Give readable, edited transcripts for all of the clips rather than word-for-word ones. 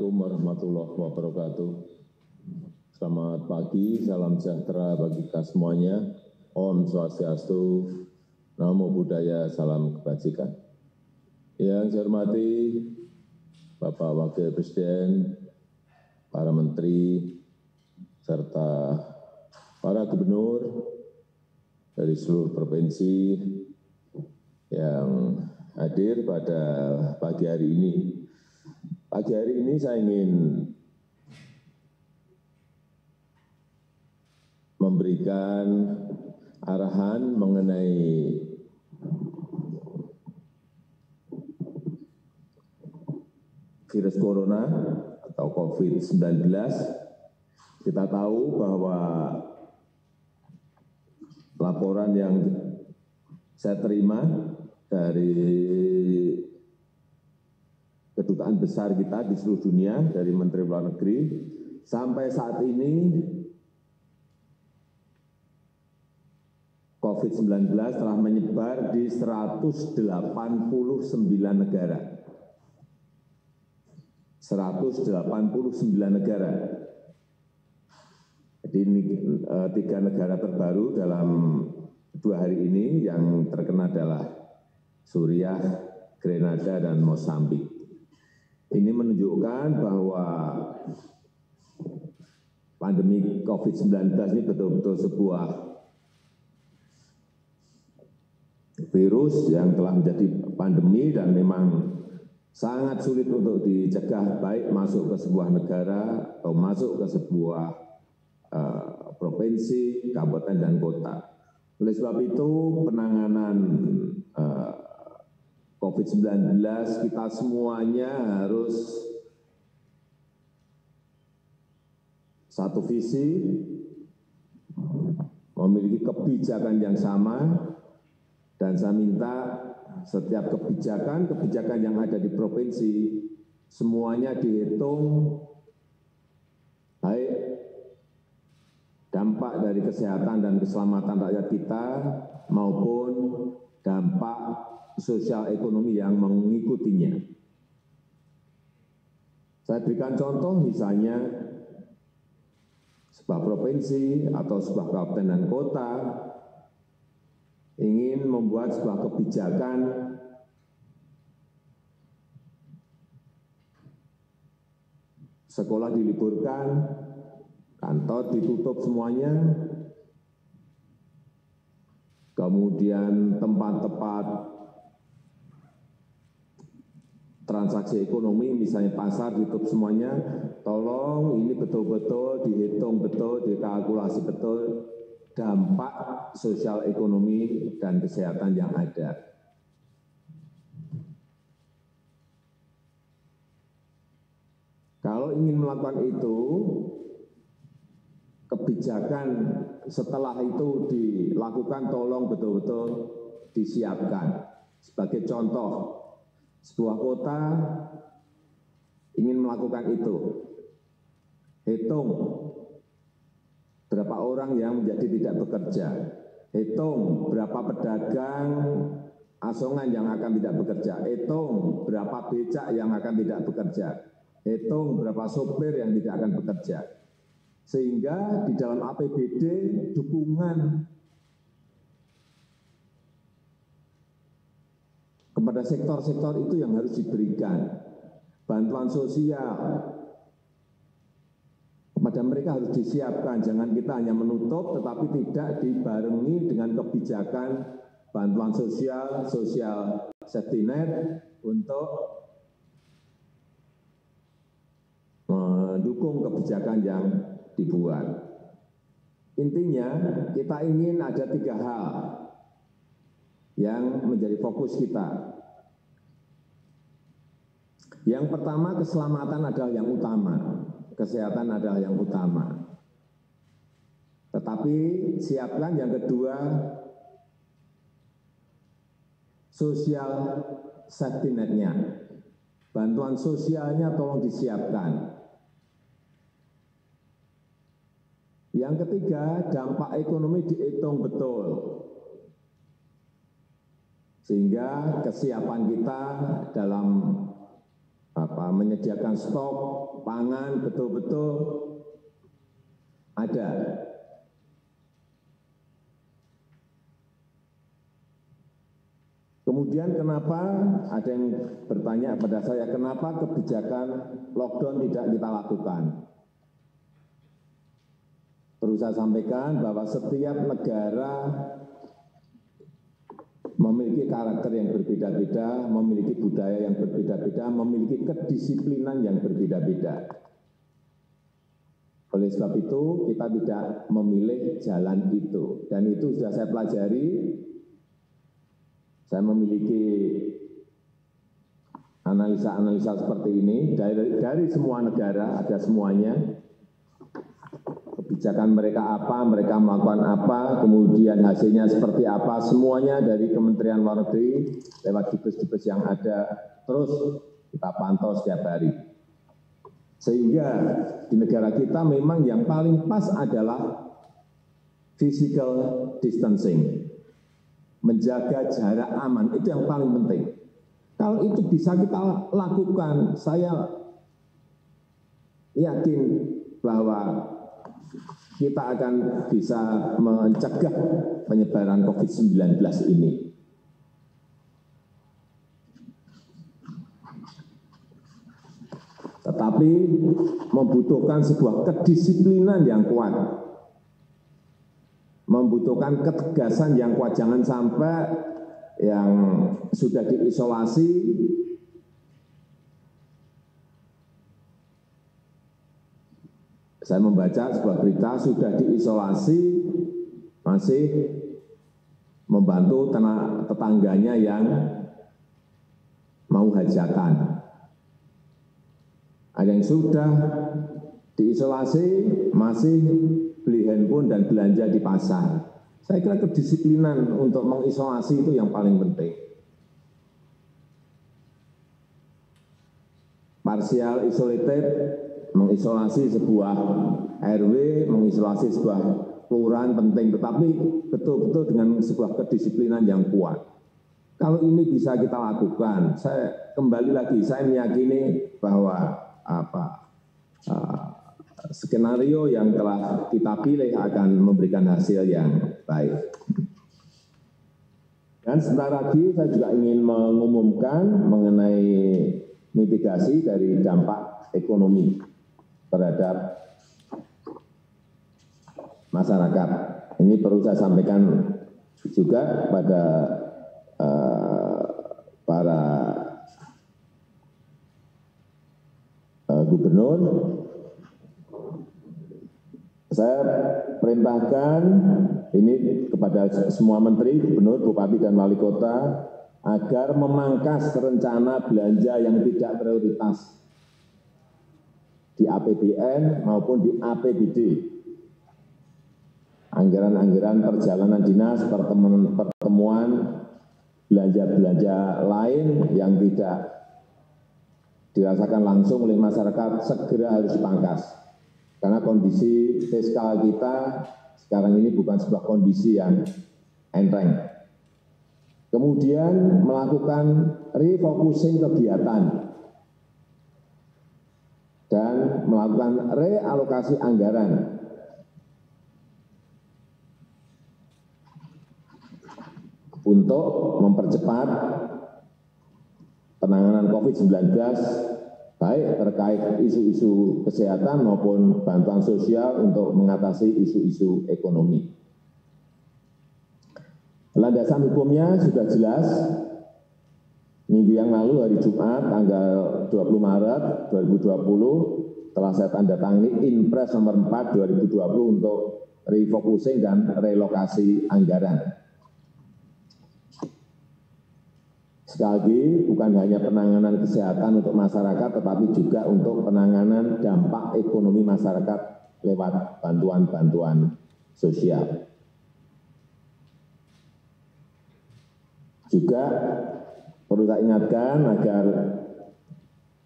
Assalamualaikum warahmatullahi wabarakatuh. Selamat pagi, salam sejahtera bagi kita semuanya. Om Swastiastu, Namo Buddhaya, salam kebajikan. Yang saya hormati Bapak Wakil Presiden, para Menteri, serta para Gubernur dari seluruh provinsi yang hadir pada pagi hari ini. Pagi hari ini saya ingin memberikan arahan mengenai virus corona atau COVID-19. Kita tahu bahwa laporan yang saya terima dari kedutaan besar kita di seluruh dunia, dari Menteri Luar Negeri, sampai saat ini COVID-19 telah menyebar di 189 negara. 189 negara. Jadi ini 3 negara terbaru dalam 2 hari ini yang terkena adalah Suriah, Grenada, dan Mozambik. Ini menunjukkan bahwa pandemi COVID-19 ini betul-betul sebuah virus yang telah menjadi pandemi dan memang sangat sulit untuk dicegah, baik masuk ke sebuah negara atau masuk ke sebuah provinsi, kabupaten, dan kota. Oleh sebab itu, penanganan COVID-19 kita semuanya harus satu visi, memiliki kebijakan yang sama, dan saya minta setiap kebijakan yang ada di provinsi, semuanya dihitung baik dampak dari kesehatan dan keselamatan rakyat kita maupun dampak sosial ekonomi yang mengikutinya. Saya berikan contoh misalnya sebuah provinsi atau sebuah kabupaten dan kota ingin membuat sebuah kebijakan sekolah diliburkan, kantor ditutup semuanya, kemudian tempat-tempat transaksi ekonomi, misalnya pasar ditutup semuanya, tolong ini betul-betul dihitung betul, dikalkulasi betul dampak sosial ekonomi dan kesehatan yang ada. Kalau ingin melakukan itu, kebijakan setelah itu dilakukan tolong betul-betul disiapkan. Sebagai contoh, sebuah kota ingin melakukan itu, hitung berapa orang yang menjadi tidak bekerja, hitung berapa pedagang asongan yang akan tidak bekerja, hitung berapa becak yang akan tidak bekerja, hitung berapa sopir yang tidak akan bekerja. Sehingga di dalam APBD dukungan kepada sektor-sektor itu yang harus diberikan. Bantuan sosial kepada mereka harus disiapkan. Jangan kita hanya menutup tetapi tidak dibarengi dengan kebijakan bantuan sosial, social safety net untuk mendukung kebijakan yang dibuat. Intinya kita ingin ada 3 hal yang menjadi fokus kita. Yang pertama, keselamatan adalah yang utama, kesehatan adalah yang utama. Tetapi siapkan yang kedua, sosial safety net-nya. Bantuan sosialnya tolong disiapkan. Yang ketiga, dampak ekonomi dihitung betul. Sehingga kesiapan kita dalam menyediakan stok pangan betul-betul ada. Kemudian kenapa ada yang bertanya pada saya, kenapa kebijakan lockdown tidak kita lakukan? Perlu saya sampaikan bahwa setiap negara memiliki karakter yang berbeda-beda, memiliki budaya yang berbeda-beda, memiliki kedisiplinan yang berbeda-beda. Oleh sebab itu, kita tidak memilih jalan itu. Dan itu sudah saya pelajari. Saya memiliki analisa-analisa seperti ini dari semua negara, ada semuanya. Kebijakan mereka apa, mereka melakukan apa, kemudian hasilnya seperti apa, semuanya dari Kementerian Luar Negeri, lewat dubes-dubes yang ada, terus kita pantau setiap hari. Sehingga di negara kita memang yang paling pas adalah physical distancing. Menjaga jarak aman, itu yang paling penting. Kalau itu bisa kita lakukan, saya yakin bahwa kita akan bisa mencegah penyebaran COVID-19 ini. Tetapi membutuhkan sebuah kedisiplinan yang kuat, membutuhkan ketegasan yang kuat. Jangan sampai yang sudah diisolasi saya membaca sebuah berita sudah diisolasi masih membantu tetangganya yang mau hajatan. Ada yang sudah diisolasi masih beli handphone dan belanja di pasar. Saya kira kedisiplinan untuk mengisolasi itu yang paling penting. Partial isolated, mengisolasi sebuah RW, mengisolasi sebuah kelurahan penting, tetapi betul-betul dengan sebuah kedisiplinan yang kuat. Kalau ini bisa kita lakukan, saya kembali lagi, saya meyakini bahwa skenario yang telah kita pilih akan memberikan hasil yang baik. Dan sebentar lagi saya juga ingin mengumumkan mengenai mitigasi dari dampak ekonomi terhadap masyarakat. Ini perlu saya sampaikan juga pada para gubernur. Saya perintahkan ini kepada semua menteri, gubernur, bupati, dan wali kota agar memangkas rencana belanja yang tidak prioritas di APBN maupun di APBD. Anggaran-anggaran perjalanan dinas, pertemuan, belanja-belanja lain yang tidak dirasakan langsung oleh masyarakat segera harus dipangkas. Karena kondisi fiskal kita sekarang ini bukan sebuah kondisi yang enteng. Kemudian melakukan refocusing kegiatan dan melakukan realokasi anggaran. Untuk mempercepat penanganan COVID-19, baik terkait isu-isu kesehatan maupun bantuan sosial untuk mengatasi isu-isu ekonomi. Landasan hukumnya sudah jelas. Minggu yang lalu hari Jumat tanggal 20 Maret 2020 telah saya tanda tangani Inpres nomor 4 2020 untuk refocusing dan relokasi anggaran. Sekali lagi, bukan hanya penanganan kesehatan untuk masyarakat, tetapi juga untuk penanganan dampak ekonomi masyarakat lewat bantuan-bantuan sosial. Juga perlu saya ingatkan agar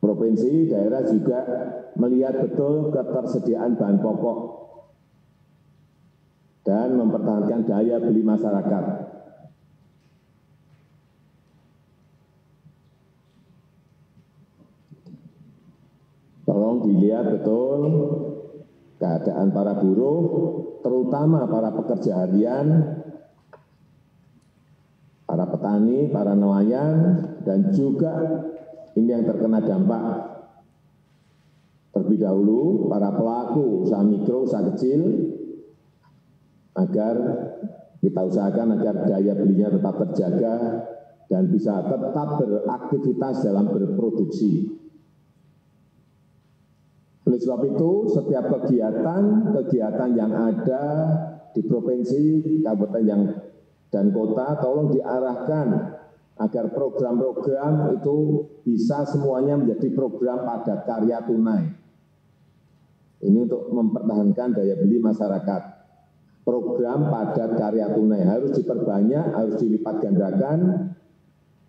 provinsi, daerah juga melihat betul ketersediaan bahan pokok dan mempertahankan daya beli masyarakat. melihat betul keadaan para buruh, terutama para pekerja harian, para petani, para nelayan, dan juga ini yang terkena dampak terlebih dahulu para pelaku usaha mikro, usaha kecil, agar kita usahakan agar daya belinya tetap terjaga dan bisa tetap beraktivitas dalam berproduksi. Oleh sebab itu, setiap kegiatan yang ada di provinsi, kabupaten dan kota, tolong diarahkan agar program-program itu bisa semuanya menjadi program padat karya tunai. Ini untuk mempertahankan daya beli masyarakat. Program padat karya tunai harus diperbanyak, harus dilipat gandakan,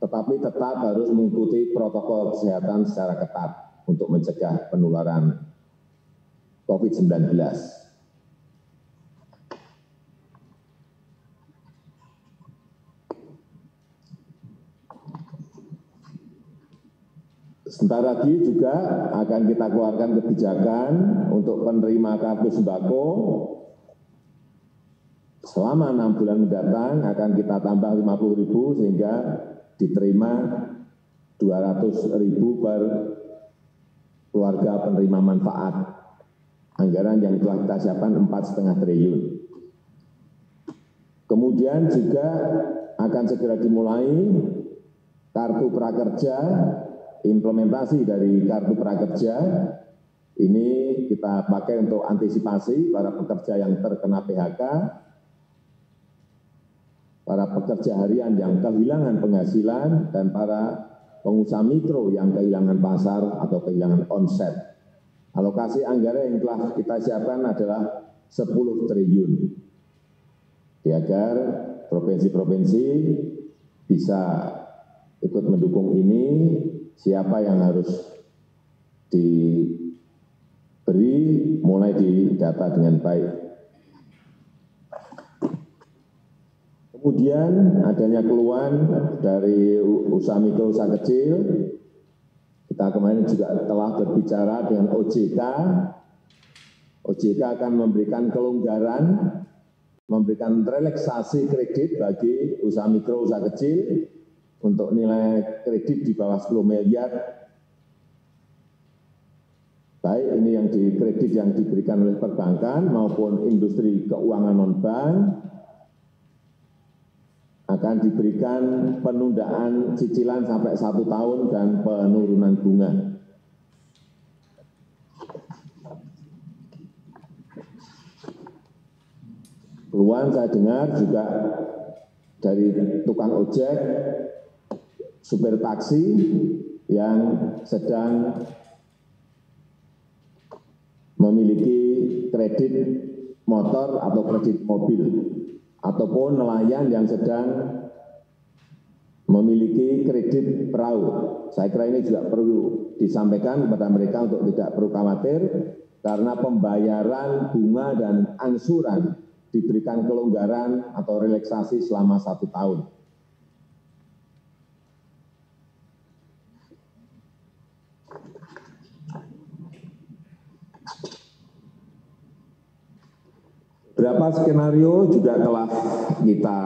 tetapi tetap harus mengikuti protokol kesehatan secara ketat untuk mencegah penularan COVID-19. Sebentar lagi juga akan kita keluarkan kebijakan untuk penerima kartu sembako. Selama 6 bulan mendatang akan kita tambah 50.000 sehingga diterima 200.000 per keluarga penerima manfaat. Anggaran yang telah kita siapkan 4,5 triliun. Kemudian juga akan segera dimulai kartu prakerja, implementasi dari kartu prakerja. Ini kita pakai untuk antisipasi para pekerja yang terkena PHK, para pekerja harian yang kehilangan penghasilan, dan para pengusaha mikro yang kehilangan pasar atau kehilangan omset. Alokasi anggaran yang telah kita siapkan adalah 10 triliun. Agar provinsi-provinsi bisa ikut mendukung ini, siapa yang harus diberi mulai didata dengan baik. Kemudian adanya keluhan dari usaha mikro, usaha kecil. Kita kemarin juga telah berbicara dengan OJK. OJK akan memberikan kelonggaran, memberikan relaksasi kredit bagi usaha mikro, usaha kecil untuk nilai kredit di bawah 10 miliar. Baik ini yang di kredit yang diberikan oleh perbankan maupun industri keuangan non-bank, akan diberikan penundaan cicilan sampai 1 tahun dan penurunan bunga. Keluhan saya dengar juga dari tukang ojek, supir taksi yang sedang memiliki kredit motor atau kredit mobil, ataupun nelayan yang sedang memiliki kredit perahu. Saya kira ini juga perlu disampaikan kepada mereka untuk tidak perlu khawatir, karena pembayaran bunga dan angsuran diberikan kelonggaran atau relaksasi selama 1 tahun. Beberapa skenario juga telah kita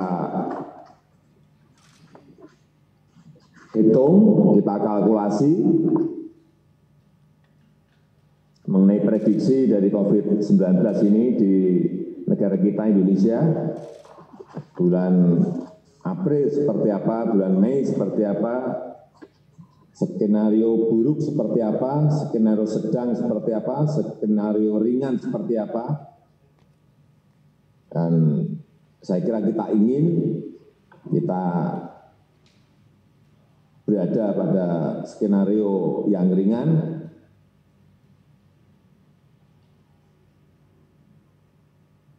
hitung, kita kalkulasi mengenai prediksi dari COVID-19 ini di negara kita Indonesia. Bulan April seperti apa, bulan Mei seperti apa, skenario buruk seperti apa, skenario sedang seperti apa, skenario ringan seperti apa. Dan saya kira kita ingin kita berada pada skenario yang ringan,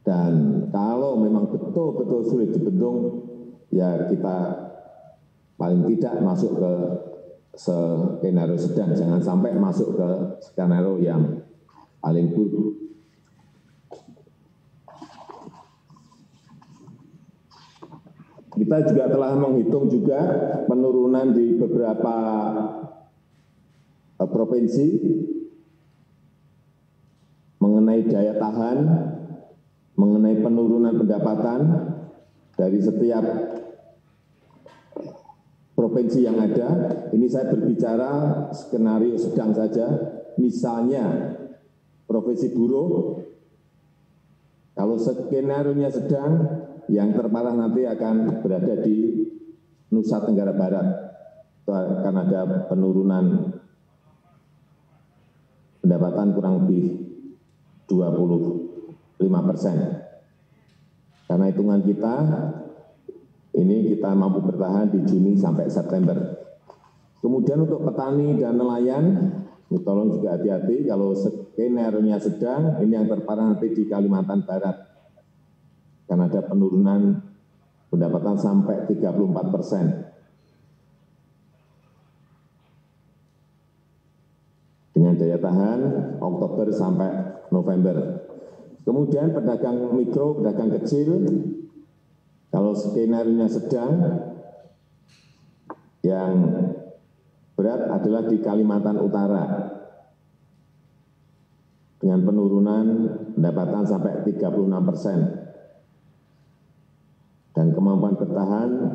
dan kalau memang betul-betul sulit dibendung, ya kita paling tidak masuk ke skenario sedang, jangan sampai masuk ke skenario yang paling buruk. Kita juga telah menghitung juga penurunan di beberapa provinsi daya tahan, mengenai penurunan pendapatan dari setiap provinsi yang ada. Ini saya berbicara skenario sedang saja, misalnya Provinsi Buruh, kalau skenario-nya sedang, yang terparah nanti akan berada di Nusa Tenggara Barat. Itu akan ada penurunan pendapatan kurang lebih 25%. Karena hitungan kita, ini kita mampu bertahan di Juni sampai September. Kemudian untuk petani dan nelayan, tolong juga hati-hati, kalau skenario-nya sedang, ini yang terparah nanti di Kalimantan Barat. Karena ada penurunan pendapatan sampai 34%. Dengan daya tahan Oktober sampai November. Kemudian pedagang mikro, pedagang kecil, kalau skenario-nya sedang, yang berat adalah di Kalimantan Utara. Dengan penurunan pendapatan sampai 36%. Dan kemampuan bertahan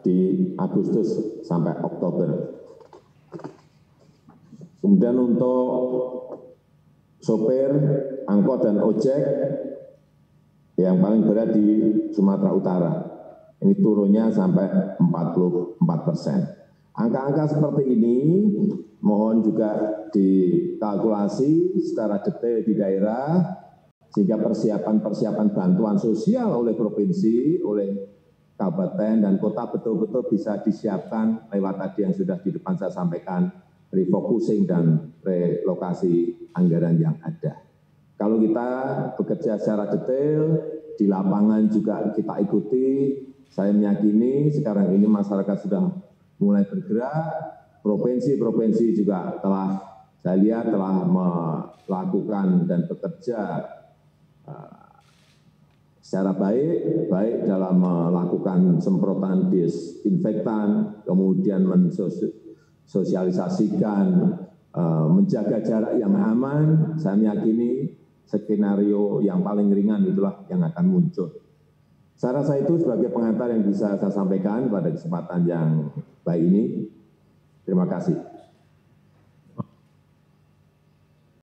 di Agustus sampai Oktober. Kemudian untuk sopir, angkot, dan ojek, yang paling berat di Sumatera Utara. Ini turunnya sampai 44%. Angka-angka seperti ini mohon juga dikalkulasi secara detail di daerah, sehingga persiapan-persiapan bantuan sosial oleh provinsi, oleh kabupaten dan kota betul-betul bisa disiapkan lewat tadi yang sudah di depan saya sampaikan, refocusing dan relokasi anggaran yang ada. Kalau kita bekerja secara detail, di lapangan juga kita ikuti, saya meyakini sekarang ini masyarakat sudah mulai bergerak, provinsi-provinsi juga telah, saya lihat telah melakukan dan bekerja secara baik dalam melakukan semprotan disinfektan, kemudian mensosialisasikan, menjaga jarak yang aman. Saya meyakini skenario yang paling ringan itulah yang akan muncul. Saya rasa itu sebagai pengantar yang bisa saya sampaikan pada kesempatan yang baik ini. Terima kasih.